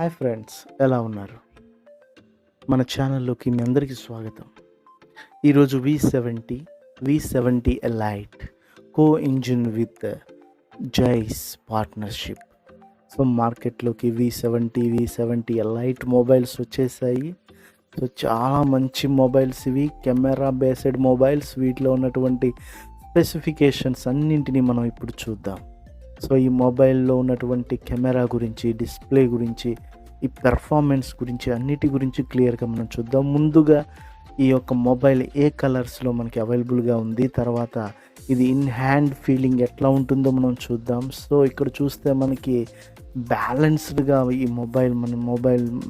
Hi friends, ఎలా ఉన్నారు? మన ఛానల్లోకి మీ అందరికీ స్వాగతం. ఈరోజు వి70 elite co engine with Zeiss partnership. So మార్కెట్లోకి వి70 ఎలైట్ మొబైల్స్ వచ్చేసాయి. సో చాలా మంచి మొబైల్స్ ఇవి, కెమెరా బేస్డ్ మొబైల్స్. వీటిలో ఉన్నటువంటి స్పెసిఫికేషన్స్ అన్నింటినీ మనం ఇప్పుడు చూద్దాం. సో ఈ మొబైల్లో ఉన్నటువంటి కెమెరా గురించి, డిస్ప్లే గురించి, ఈ పెర్ఫార్మెన్స్ గురించి, అన్నిటి గురించి క్లియర్గా మనం చూద్దాం. ముందుగా ఈ యొక్క మొబైల్ ఏ కలర్స్లో మనకి అవైలబుల్గా ఉంది, తర్వాత ఇది ఇన్ హ్యాండ్ ఫీలింగ్ ఎట్లా ఉంటుందో మనం చూద్దాం. సో ఇక్కడ చూస్తే మనకి బ్యాలెన్స్డ్గా ఈ మొబైల్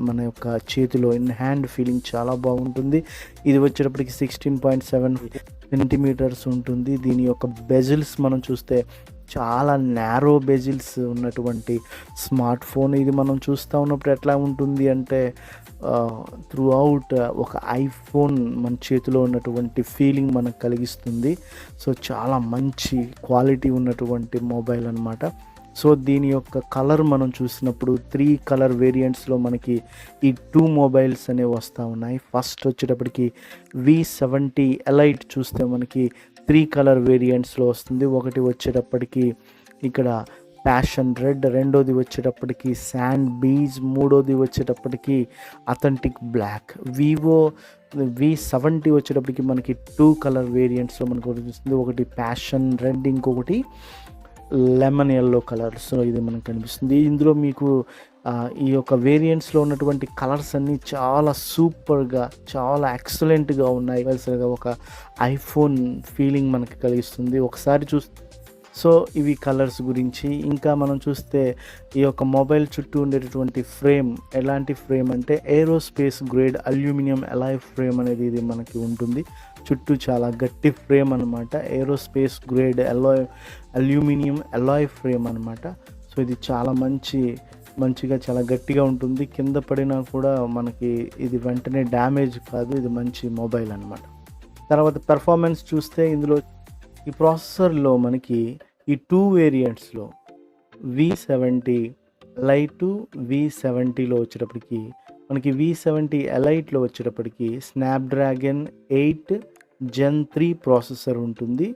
మన యొక్క చేతిలో ఇన్ హ్యాండ్ ఫీలింగ్ చాలా బాగుంటుంది. ఇది వచ్చేటప్పటికి 16.7 సెంటీమీటర్స్ ఉంటుంది. దీని యొక్క బెజిల్స్ మనం చూస్తే చాలా నేరో బెజిల్స్ ఉన్నటువంటి స్మార్ట్ ఫోన్. ఇది మనం చూస్తూ ఉన్నప్పుడు ఎట్లా ఉంటుంది అంటే త్రూ అవుట్ ఒక ఐఫోన్ మన చేతిలో ఉన్నటువంటి ఫీలింగ్ మనకు కలిగిస్తుంది. సో చాలా మంచి క్వాలిటీ ఉన్నటువంటి మొబైల్ అన్నమాట. సో దీని యొక్క కలర్ మనం చూసినప్పుడు 3 కలర్ వేరియంట్స్లో మనకి ఈ 2 మొబైల్స్ అనేవి వస్తూ ఉన్నాయి. ఫస్ట్ వచ్చేటప్పటికి వి70 ఎలైట్ చూస్తే మనకి 3 కలర్ వేరియంట్స్లో వస్తుంది. ఒకటి వచ్చేటప్పటికి ఇక్కడ ప్యాషన్ రెడ్, రెండోది వచ్చేటప్పటికి శాండ్ బీజ్, మూడోది వచ్చేటప్పటికి అథెంటిక్ బ్లాక్. వివో వి70 వచ్చేటప్పటికి మనకి 2 కలర్ వేరియంట్స్లో మనకు వస్తుంది. ఒకటి ప్యాషన్ రెడ్, ఇంకొకటి లెమన్ ఎల్లో కలర్. సో ఇది మనకు కనిపిస్తుంది. ఇందులో మీకు ఈ యొక్క వేరియంట్స్లో ఉన్నటువంటి కలర్స్ అన్నీ చాలా సూపర్గా, చాలా ఎక్సలెంట్గా ఉన్నాయి. ఒక ఐఫోన్ ఫీలింగ్ మనకి కలిగిస్తుంది ఒకసారి చూస్తే. సో ఇవి కలర్స్ గురించి. ఇంకా మనం చూస్తే ఈ యొక్క మొబైల్ చుట్టూ ఉండేటటువంటి ఫ్రేమ్ ఎలాంటి ఫ్రేమ్ అంటే aerospace grade aluminium Alai frame అనేది ఇది మనకి ఉంటుంది. చుట్టూ చాలా గట్టి ఫ్రేమ్ అనమాట. Aerospace grade aluminium Alai frame అనమాట. సో ఇది చాలా మంచిగా చాలా గట్టిగా ఉంటుంది. కింద పడినా కూడా మనకి ఇది వెంటనే డ్యామేజ్ కాదు. ఇది మంచి మొబైల్ అనమాట. తర్వాత పెర్ఫార్మెన్స్ చూస్తే ఇందులో ఈ ప్రాసెసర్లో మనకి ఈ 2 వేరియంట్స్లో వి70 ఎలైట్, వి70లో వచ్చేటప్పటికి మనకి వి70 ఎలైట్లో వచ్చేటప్పటికి స్నాప్డ్రాగన్ 8 Gen 3 ప్రాసెసర్ ఉంటుంది.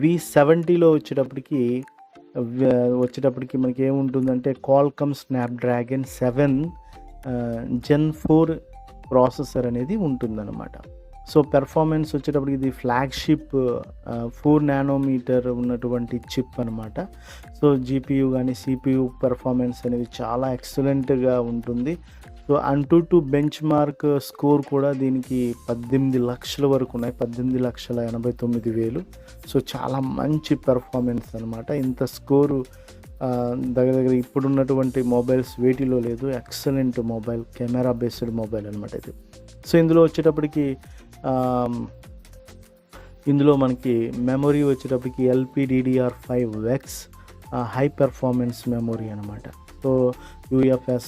వి70లో వచ్చేటప్పటికి మనకి ఏముంటుందంటే క్వాల్కమ్ స్నాప్డ్రాగన్ 7 Gen 4 ప్రాసెసర్ అనేది ఉంటుందన్నమాట. సో పెర్ఫార్మెన్స్ వచ్చేటప్పటికి ఇది ఫ్లాగ్షిప్ 4 నానోమీటర్ ఉన్నటువంటి చిప్ అనమాట. సో జీపీయూ కానీ సిపియూ పెర్ఫార్మెన్స్ అనేది చాలా ఎక్సలెంట్గా ఉంటుంది. సో అంటూ బెంచ్ మార్క్ స్కోర్ కూడా దీనికి 18 లక్షల వరకు ఉన్నాయి, 18,89,000. సో చాలా మంచి పెర్ఫార్మెన్స్ అనమాట. ఇంత స్కోరు దగ్గర ఇప్పుడున్నటువంటి మొబైల్స్ వేటిలో లేదు. Excellent mobile, camera based mobile అనమాట ఇది. సో ఇందులో వచ్చేటప్పటికి ఇందులో మనకి మెమొరీ వచ్చేటప్పటికి LPDDR5X హై పెర్ఫార్మెన్స్ మెమొరీ అనమాట. సో UFS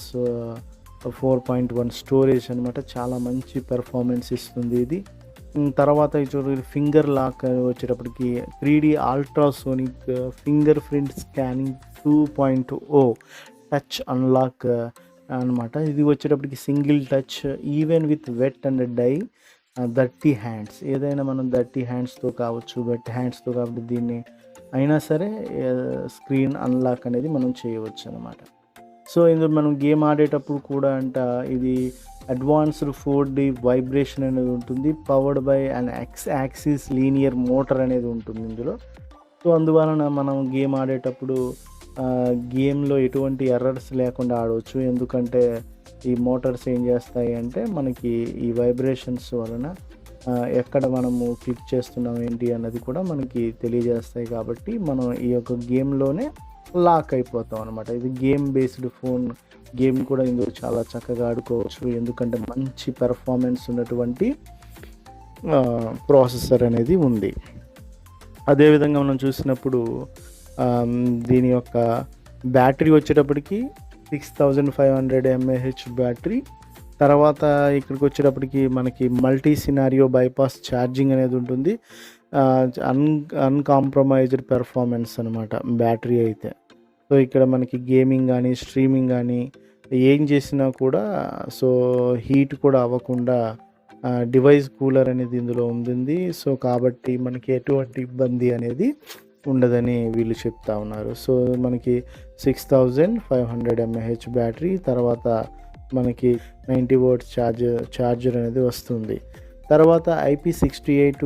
4.1 స్టోరేజ్ అనమాట. చాలా మంచి పెర్ఫార్మెన్స్ ఇస్తుంది ఇది. తర్వాత చూడండి ఫింగర్ లాక్ వచ్చేటప్పటికి 3D ultrasonic finger print scanning 2.0 touch unlock అనమాట. ఇది వచ్చేటప్పటికి single touch even with wet and dry dirty hands. ఏదైనా మనం డర్టీ హ్యాండ్స్తో కావచ్చు, వెట్ హ్యాండ్స్తో కాబట్టి దీన్ని అయినా సరే స్క్రీన్ అన్లాక్ అనేది మనం చేయవచ్చు అనమాట. సో ఇందులో మనం గేమ్ ఆడేటప్పుడు కూడా ఇది అడ్వాన్స్డ్ 4D వైబ్రేషన్ అనేది ఉంటుంది. Powered by and axis linear motor అనేది ఉంటుంది ఇందులో. సో అందువలన మనం గేమ్ ఆడేటప్పుడు గేమ్లో ఎటువంటి ఎర్రర్స్ లేకుండా ఆడవచ్చు. ఎందుకంటే ఈ మోటార్స్ ఏం చేస్తాయి అంటే మనకి ఈ వైబ్రేషన్స్ వలన ఎక్కడ మనము క్లిక్ చేస్తున్నాం ఏంటి అన్నది కూడా మనకి తెలియజేస్తాయి. కాబట్టి మనం ఈ యొక్క గేమ్లోనే లాక్ అయిపోతాం అనమాట. ఇది గేమ్ బేస్డ్ ఫోన్. గేమ్ కూడా ఇందులో చాలా చక్కగా ఆడుకోవచ్చు. ఎందుకంటే మంచి పెర్ఫార్మెన్స్ ఉన్నటువంటి ప్రాసెసర్ అనేది ఉంది. అదేవిధంగా మనం చూసినప్పుడు దీని యొక్క బ్యాటరీ వచ్చేటప్పటికి 6500 mAh బ్యాటరీ. తర్వాత ఇక్కడికి వచ్చేటప్పటికి మనకి మల్టీ సినారియో బైపాస్ ఛార్జింగ్ అనేది ఉంటుంది. అన్కాంప్రమైజ్డ్ పెర్ఫార్మెన్స్ అనమాట బ్యాటరీ అయితే. సో ఇక్కడ మనకి గేమింగ్ కానీ, స్ట్రీమింగ్ కానీ, ఏం చేసినా కూడా సో హీట్ కూడా అవ్వకుండా డివైస్ కూలర్ అనేది ఇందులో ఉంటుంది. సో కాబట్టి మనకి ఎటువంటి ఇబ్బంది అనేది ఉండదని వీళ్ళు చెప్తా ఉన్నారు. సో మనకి 6500 mAh బ్యాటరీ, తర్వాత మనకి 90 వాట్స్ ఛార్జర్ అనేది వస్తుంది. తర్వాత IP68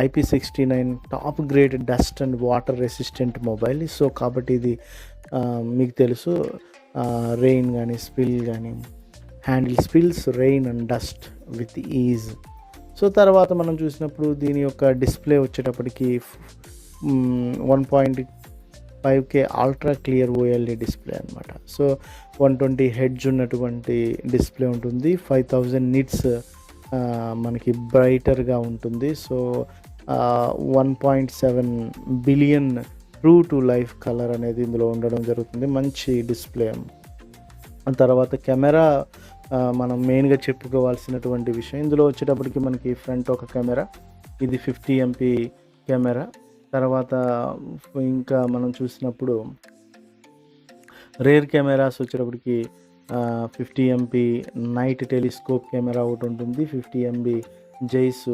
IP69 top grade dust and water resistant mobile. So కాబట్టి ఇది మీకు తెలుసు రెయిన్ కానీ స్పిల్ కానీ spills rain and dust with is. So తర్వాత మనం చూసినప్పుడు దీని యొక్క డిస్ప్లే వచ్చేటప్పటికి 1.5K ultra clear OLED display అనమాట. సో 120 హెడ్జ్ ఉన్నటువంటి డిస్ప్లే ఉంటుంది. 5000 నిట్స్ మనకి బ్రైటర్గా ఉంటుంది. So 1.7 billion true to life colour అనేది ఇందులో ఉండడం జరుగుతుంది. మంచి డిస్ప్లే. తర్వాత కెమెరా మనం మెయిన్గా చెప్పుకోవాల్సినటువంటి విషయం ఇందులో వచ్చేటప్పటికి మనకి ఫ్రంట్ ఒక కెమెరా, ఇది 50 MP కెమెరా. తర్వాత ఇంకా మనం చూసినప్పుడు రేర్ కెమెరాస్ వచ్చేటప్పటికి 50 MP నైట్ టెలిస్కోప్ కెమెరా ఒకటి ఉంటుంది. 50 MB జైస్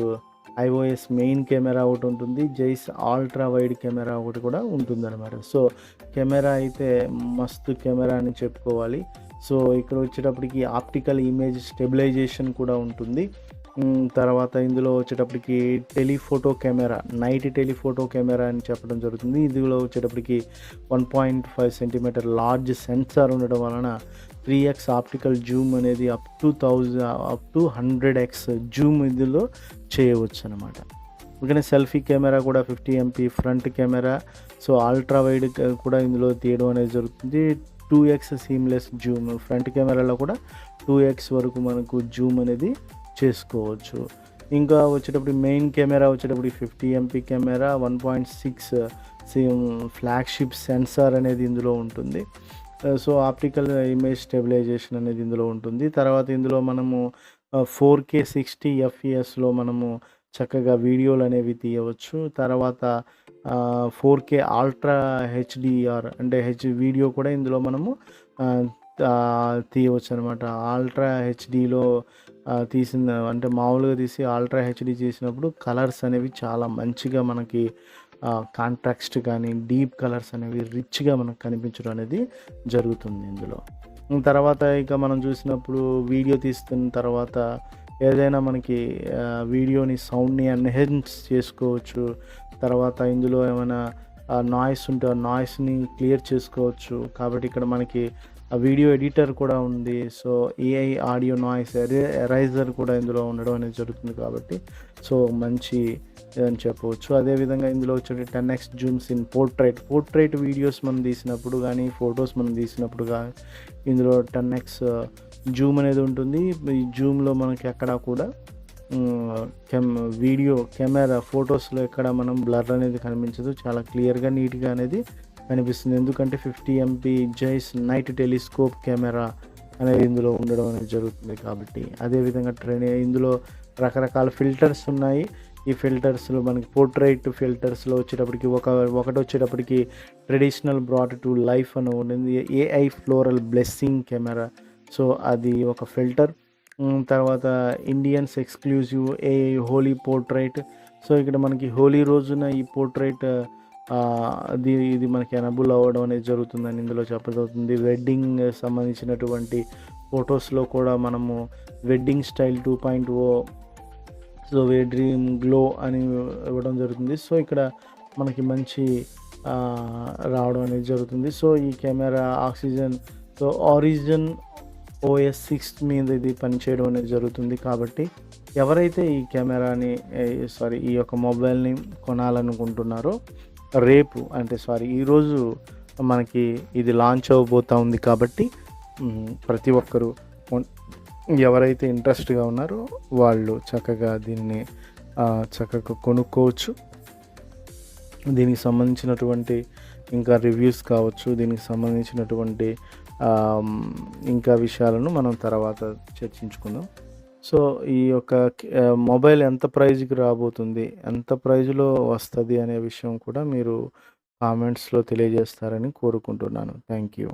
iOS మెయిన్ కెమెరా ఒకటి ఉంటుంది. జైస్ అల్ట్రా వైడ్ కెమెరా ఒకటి కూడా ఉంటుందన్నమాట. సో కెమెరా అయితే మస్తు కెమెరా అని చెప్పుకోవాలి. సో ఇక్కడ వచ్చేటప్పటికి ఆప్టికల్ ఇమేజ్ స్టెబిలైజేషన్ కూడా ఉంటుంది. తర్వాత ఇందులో వచ్చేటప్పటికి telephoto camera, night telephoto camera అని చెప్పడం జరుగుతుంది. ఇందులో వచ్చేటప్పటికి 1.5 సెంటీమీటర్ లార్జ్ సెన్సార్ ఉండడం వలన 3x ఆప్టికల్ జూమ్ అనేది అప్ టు 100x జూమ్ ఇందులో చేయవచ్చు అనమాట. అందుకనే సెల్ఫీ కెమెరా కూడా 50 MP front camera. So ultra wide కూడా ఇందులో తీయడం అనేది జరుగుతుంది. 2x సీమ్లెస్ జూమ్, ఫ్రంట్ కెమెరాలో కూడా 2x వరకు మనకు జూమ్ అనేది చేసుకోవచ్చు. ఇంకా వచ్చేటప్పుడు మెయిన్ కెమెరా వచ్చేటప్పుడు 50 MP కెమెరా, 1.6 ఫ్లాగ్షిప్ సెన్సార్ అనేది ఇందులో ఉంటుంది. సో ఆప్టికల్ ఇమేజ్ స్టెబిలైజేషన్ అనేది ఇందులో ఉంటుంది. తర్వాత ఇందులో మనము 4K 60 FPS మనము చక్కగా వీడియోలు అనేవి తీయవచ్చు. తర్వాత 4K అల్ట్రా HDR అంటే వీడియో కూడా ఇందులో మనము తీయవచ్చు అనమాట. అల్ట్రా హెచ్డిలో తీసిన అంటే మామూలుగా తీసి అల్ట్రా హెచ్డి చేసినప్పుడు కలర్స్ అనేవి చాలా మంచిగా మనకి కాంట్రాక్స్ట్ కానీ డీప్ కలర్స్ అనేవి రిచ్గా మనకు కనిపించడం అనేది జరుగుతుంది ఇందులో. తర్వాత ఇక మనం చూసినప్పుడు వీడియో తీస్తున్న తర్వాత ఏదైనా మనకి వీడియోని సౌండ్ని ఎన్హాన్స్ చేసుకోవచ్చు. తర్వాత ఇందులో ఏమైనా నాయిస్ ఉంటే ఆ నాయిస్ని క్లియర్ చేసుకోవచ్చు. కాబట్టి ఇక్కడ మనకి వీడియో ఎడిటర్ కూడా ఉంది. So AI audio noise eraser కూడా ఇందులో ఉండడం అనేది జరుగుతుంది. కాబట్టి సో మంచి అని చెప్పవచ్చు. అదేవిధంగా ఇందులో వచ్చే 10x zooms in portrait videos మనం తీసినప్పుడు కానీ ఫొటోస్ మనం తీసినప్పుడు కానీ ఇందులో 10x జూమ్ అనేది ఉంటుంది. ఈ జూమ్లో మనకి ఎక్కడ కూడా వీడియో కెమెరా ఫొటోస్లో ఎక్కడ మనం బ్లర్ అనేది కనిపించదు. చాలా క్లియర్గా నీట్గా అనేది కనిపిస్తుంది. ఎందుకంటే 50 MP జైస్ నైట్ టెలిస్కోప్ కెమెరా అనేది ఇందులో ఉండడం అనేది జరుగుతుంది కాబట్టి. అదేవిధంగా ఇందులో రకరకాల ఫిల్టర్స్ ఉన్నాయి. ఈ ఫిల్టర్స్లో మనకి పోర్ట్రైట్ ఫిల్టర్స్లో వచ్చేటప్పటికి ఒకటి వచ్చేటప్పటికి ట్రెడిషనల్ బ్రాట్ టు లైఫ్ అని ఉంటుంది. AI floral blessing camera. So అది ఒక ఫిల్టర్. తర్వాత Indians exclusive AI Holi portrait. So ఇక్కడ మనకి హోలీ రోజున ఈ పోర్ట్రైట్ ఇది మనకి ఎనబుల్ అవ్వడం అనేది జరుగుతుందని ఇందులో చెప్పబడుతుంది. వెడ్డింగ్ సంబంధించినటువంటి ఫొటోస్లో కూడా మనము wedding style 2.0 so dream glow అని ఇవ్వడం జరుగుతుంది. సో ఇక్కడ మనకి మంచి రావడం అనేది జరుగుతుంది. సో ఈ కెమెరా ఆరిజిన్ OS 6 మీద ఇది పనిచేయడం అనేది జరుగుతుంది. కాబట్టి ఎవరైతే ఈ కెమెరాని ఈ యొక్క మొబైల్ని కొనాలనుకుంటున్నారో రేపు ఈరోజు మనకి ఇది లాంచ్ అవ్వబోతూ ఉంది. కాబట్టి ప్రతి ఒక్కరూ ఎవరైతే ఇంట్రెస్ట్గా ఉన్నారో వాళ్ళు చక్కగా దీన్ని చక్కగా కొనుక్కోవచ్చు. దీనికి సంబంధించినటువంటి ఇంకా రివ్యూస్ కావచ్చు, దీనికి సంబంధించినటువంటి ఇంకా విషయాలను మనం తర్వాత చర్చించుకుందాం. సో ఈ యొక్క మొబైల్ ఎంత ప్రైజ్కి రాబోతుంది, ఎంత ప్రైజ్లో వస్తుంది అనే విషయం కూడా మీరు కామెంట్స్లో తెలియజేస్తారని కోరుకుంటున్నాను. Thank you.